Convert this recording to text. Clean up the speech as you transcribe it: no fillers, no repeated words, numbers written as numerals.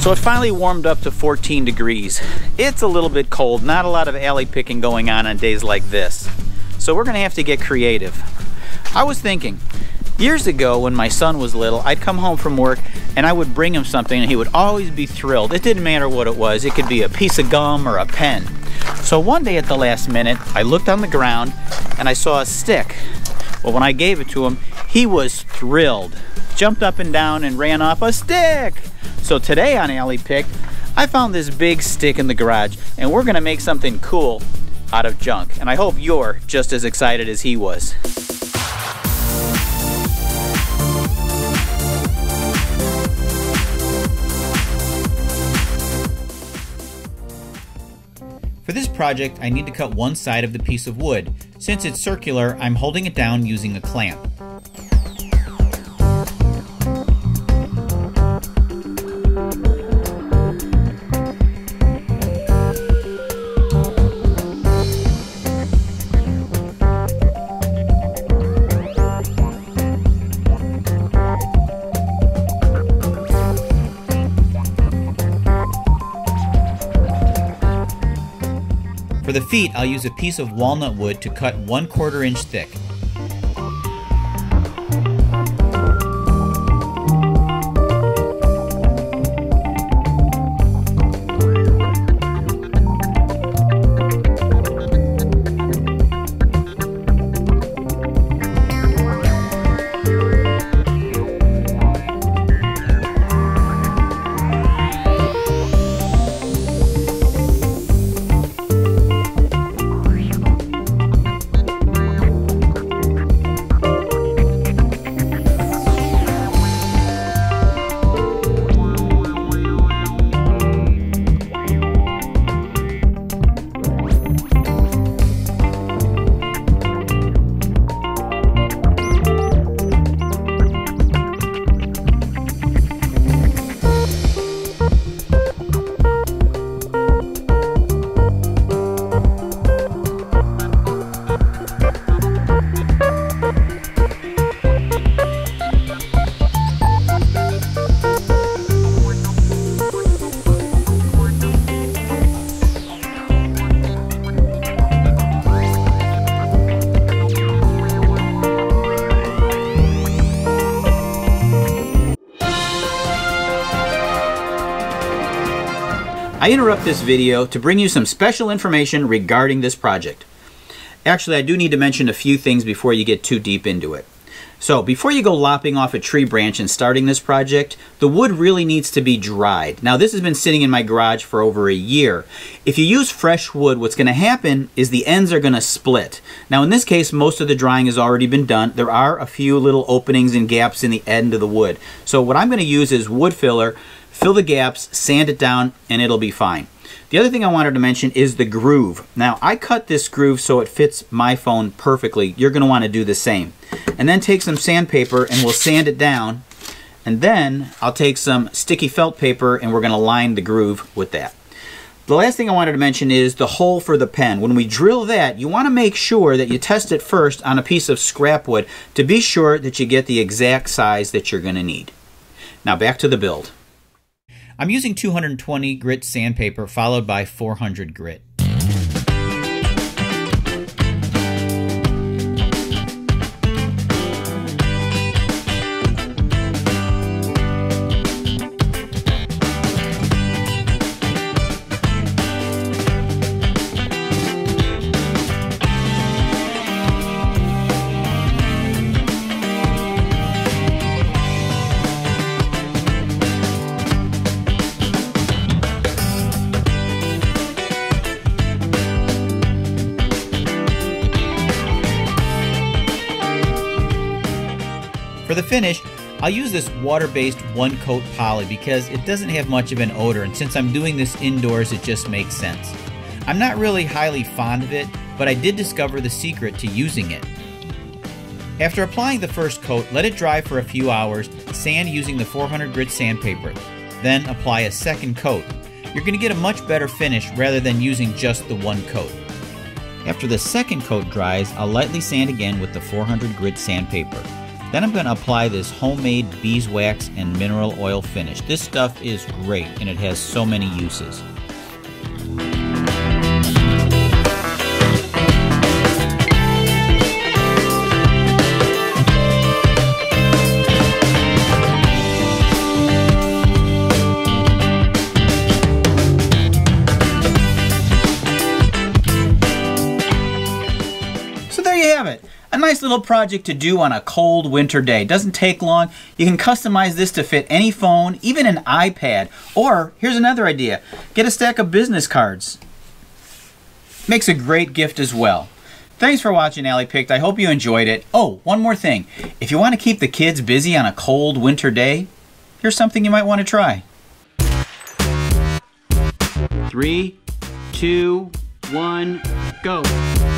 So it finally warmed up to 14 degrees. It's a little bit cold, not a lot of alley picking going on days like this. So we're gonna have to get creative. I was thinking, years ago when my son was little, I'd come home from work and I would bring him something and he would always be thrilled. It didn't matter what it was. It could be a piece of gum or a pen. So one day at the last minute, I looked on the ground and I saw a stick. Well, when I gave it to him, he was thrilled. Jumped up and down and ran off. A stick! So today on Alley Pick, I found this big stick in the garage and we're gonna make something cool out of junk. And I hope you're just as excited as he was. For this project, I need to cut one side of the piece of wood. Since it's circular, I'm holding it down using a clamp. For the feet, I'll use a piece of walnut wood to cut 1/4 inch thick. I interrupt this video to bring you some special information regarding this project. Actually, I do need to mention a few things before you get too deep into it. So, before you go lopping off a tree branch and starting this project, the wood really needs to be dried. Now, this has been sitting in my garage for over a year. If you use fresh wood, what's going to happen is the ends are going to split. Now, in this case, most of the drying has already been done. There are a few little openings and gaps in the end of the wood. So, what I'm going to use is wood filler, fill the gaps, sand it down, and it'll be fine. The other thing I wanted to mention is the groove. Now, I cut this groove so it fits my phone perfectly. You're going to want to do the same. And then take some sandpaper and we'll sand it down. And then I'll take some sticky felt paper and we're going to line the groove with that. The last thing I wanted to mention is the hole for the pen. When we drill that, you want to make sure that you test it first on a piece of scrap wood to be sure that you get the exact size that you're going to need. Now back to the build. I'm using 220 grit sandpaper followed by 400 grit. For the finish, I'll use this water-based one-coat poly because it doesn't have much of an odor, and since I'm doing this indoors, it just makes sense. I'm not really highly fond of it, but I did discover the secret to using it. After applying the first coat, let it dry for a few hours, sand using the 400 grit sandpaper. Then apply a second coat. You're going to get a much better finish rather than using just the one coat. After the second coat dries, I'll lightly sand again with the 400 grit sandpaper. Then I'm going to apply this homemade beeswax and mineral oil finish. This stuff is great and it has so many uses. It. A nice little project to do on a cold winter day. Doesn't take long. You can customize this to fit any phone, even an iPad. Or, here's another idea. Get a stack of business cards. Makes a great gift as well. Thanks for watching Alley Picked. I hope you enjoyed it. Oh, one more thing. If you want to keep the kids busy on a cold winter day, here's something you might want to try. 3, 2, 1, go.